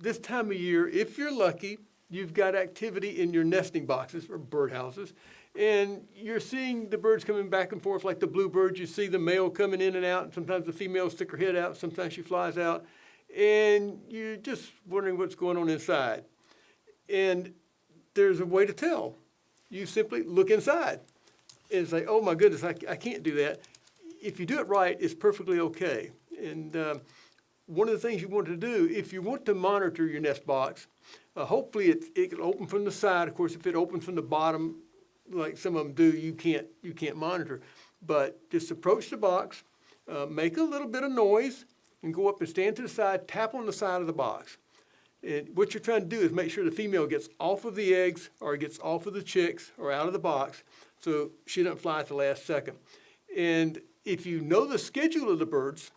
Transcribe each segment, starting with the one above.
this time of year, if you're lucky, you've got activity in your nesting boxes or birdhouses, and you're seeing the birds coming back and forth like the bluebirds. You see the male coming in and out, and sometimes the female stick her head out, sometimes she flies out, and you're just wondering what's going on inside. And there's a way to tell. You simply look inside and say, oh my goodness, I can't do that. If you do it right, it's perfectly okay. And one of the things you want to do, if you want to monitor your nest box, hopefully it can open from the side. Of course, if it opens from the bottom, like some of them do, you can't monitor. But just approach the box, make a little bit of noise, and go up and stand to the side, tap on the side of the box. And what you're trying to do is make sure the female gets off of the eggs or gets off of the chicks or out of the box so she doesn't fly at the last second. And if you know the schedule of the birds,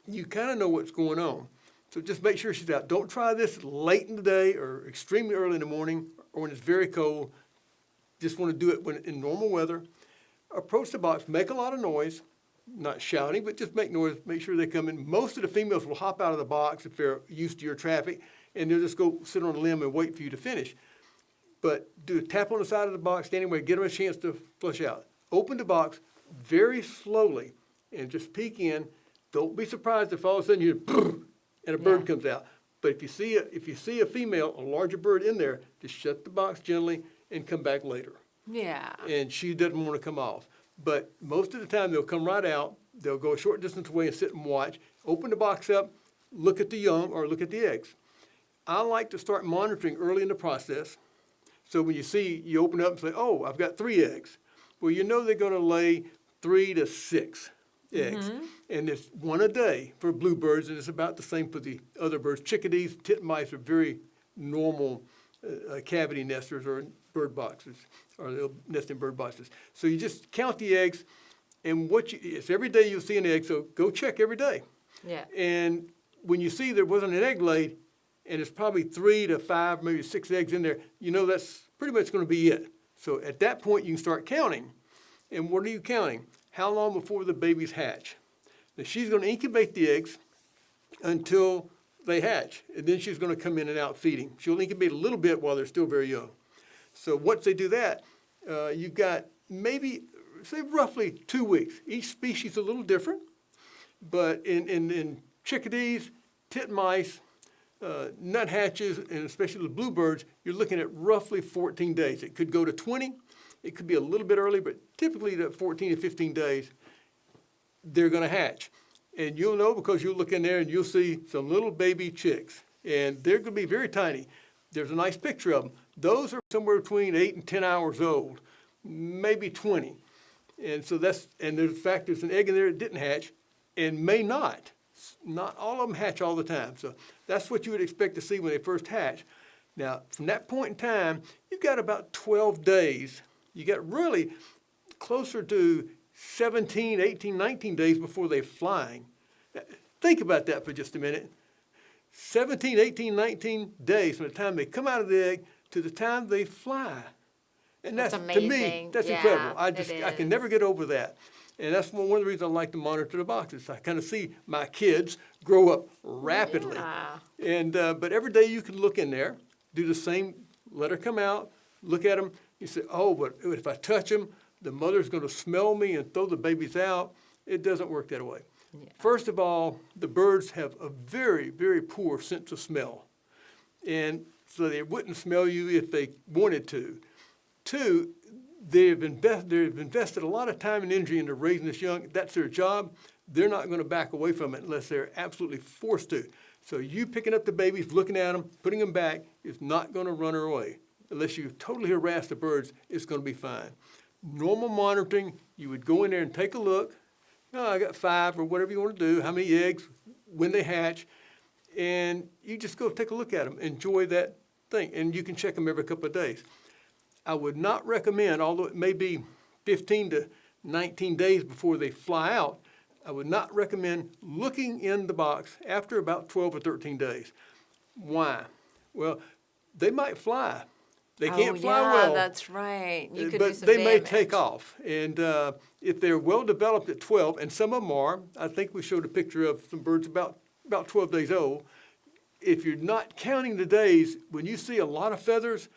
you kind of know what's going on. So just make sure she's out. Don't try this late in the day or extremely early in the morning or when it's very cold. Just want to do it when in normal weather. Approach the box, make a lot of noise, not shouting, but just make noise, make sure they come in. Most of the females will hop out of the box if they're used to your traffic, and they'll just go sit on a limb and wait for you to finish. But do a tap on the side of the box, stand anywhere, get them a chance to flush out. Open the box very slowly and just peek in. Don't be surprised if all of a sudden you and a bird comes out. But if you see a female, a larger bird in there, just shut the box gently and come back later. Yeah. And she doesn't want to come off. But most of the time they'll come right out. They'll go a short distance away and sit and watch. Open the box up, look at the young or look at the eggs. I like to start monitoring early in the process. So when you open up and say, oh, I've got 3 eggs. Well, you know they're going to lay 3 to 6 eggs. And it's 1 a day for bluebirds, and it's about the same for the other birds. Chickadees, titmice are very normal cavity nesters or bird boxes, or they'll nest in bird boxes. So you just count the eggs, and it's every day you'll see an egg, so go check every day. Yeah. And when you see there wasn't an egg laid, and it's probably 3 to 5, maybe 6 eggs in there, you know that's pretty much going to be it. So at that point, you can start counting. And what are you counting? How long before the babies hatch? Now, she's going to incubate the eggs until they hatch, and then she's going to come in and out feeding. She'll incubate a little bit while they're still very young. So once they do that, you've got maybe, say, roughly 2 weeks. Each species is a little different, but in chickadees, titmice, nuthatches, and especially the bluebirds, you're looking at roughly 14 days. It could go to 20. It could be a little bit early, but typically at 14 to 15 days, they're going to hatch. And you'll know because you'll look in there and you'll see some little baby chicks. And they're going to be very tiny. There's a nice picture of them. Those are somewhere between 8 and 10 hours old, maybe 20. And so there's an egg in there that didn't hatch and may not. Not all of them hatch all the time. So that's what you would expect to see when they first hatch. Now, from that point in time, you've got about 12 days. You get really closer to 17, 18, 19 days before they're flying. Now, think about that for just a minute. 17, 18, 19 days from the time they come out of the egg to the time they fly. And that's to me, amazing. that's incredible. I can never get over that. And that's one of the reasons I like to monitor the boxes. I kind of see my kids grow up rapidly. Yeah. And but every day you can look in there, do the same, let her come out, look at them. You say, oh, but if I touch them, the mother's going to smell me and throw the babies out. It doesn't work that way. Yeah. First of all, the birds have a very, very poor sense of smell. And so they wouldn't smell you if they wanted to. 2, they've invested a lot of time and energy into raising this young. That's their job. They're not going to back away from it unless they're absolutely forced to. So you picking up the babies, looking at them, putting them back is not going to run her away. Unless you totally harass the birds, it's going to be fine. Normal monitoring, you would go in there and take a look. Oh, I got 5 or whatever you want to do, how many eggs, when they hatch, and you just go take a look at them, enjoy that thing, and you can check them every couple of days. I would not recommend, although it may be 15 to 19 days before they fly out, I would not recommend looking in the box after about 12 or 13 days. Why? Well, they might fly. They can't fly well. That's right. You could but do some they damage. may take off. And if they're well developed at 12, and some of them are, I think we showed a picture of some birds about 12 days old. if you're not counting the days, when you see a lot of feathers,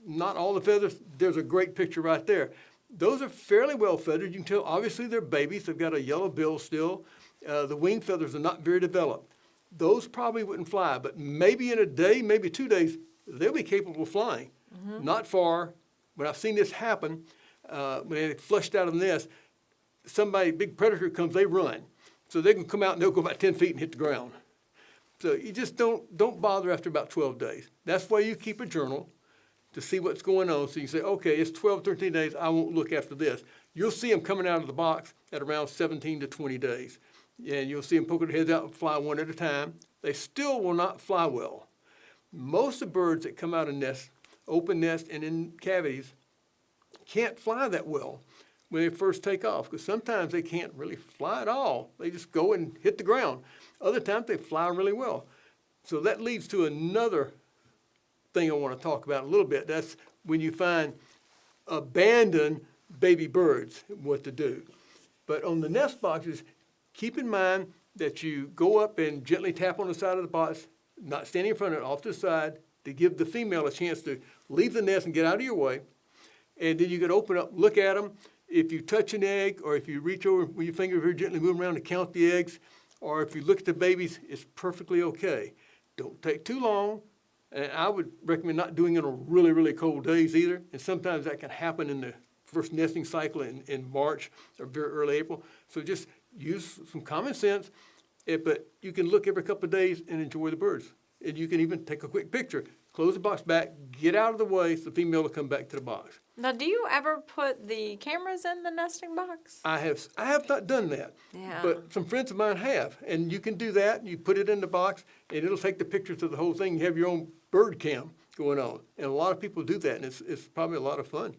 not all the feathers, there's a great picture right there. Those are fairly well feathered. You can tell, obviously, they're babies. They've got a yellow bill still. The wing feathers are not very developed. Those probably wouldn't fly, but maybe in a day, maybe 2 days, they'll be capable of flying. Not far. When I've seen this happen, when they flushed out of the nest, somebody, big predator comes, they run. So they can come out and they'll go about 10 feet and hit the ground. So you just don't bother after about 12 days. That's why you keep a journal to see what's going on. So you say, okay, it's 12, 13 days. I won't look after this. You'll see them coming out of the box at around 17 to 20 days. And you'll see them poking their heads out and fly one at a time. They still will not fly well. Most of the birds that come out of nests, open nests and in cavities, can't fly that well when they first take off, because sometimes they can't really fly at all. They just go and hit the ground. Other times they fly really well. So that leads to another thing I want to talk about a little bit. That's when you find abandoned baby birds, what to do. But on the nest boxes, keep in mind that you go up and gently tap on the side of the box, not standing in front of it, off to the side, to give the female a chance to leave the nest and get out of your way. And then you can open up, look at them. If you touch an egg, or if you reach over with your finger very gently, move around to count the eggs, or if you look at the babies, it's perfectly okay. Don't take too long. And I would recommend not doing it on really, really cold days either. And sometimes that can happen in the first nesting cycle in March or very early April. So just use some common sense. But you can look every couple of days and enjoy the birds. And you can even take a quick picture. Close the box back, get out of the way so the female will come back to the box. Now, do you ever put the cameras in the nesting box? I have not done that, Yeah. but some friends of mine have. And you can do that. You put it in the box, and it'll take the pictures of the whole thing. You have your own bird cam going on. And a lot of people do that, and it's probably a lot of fun.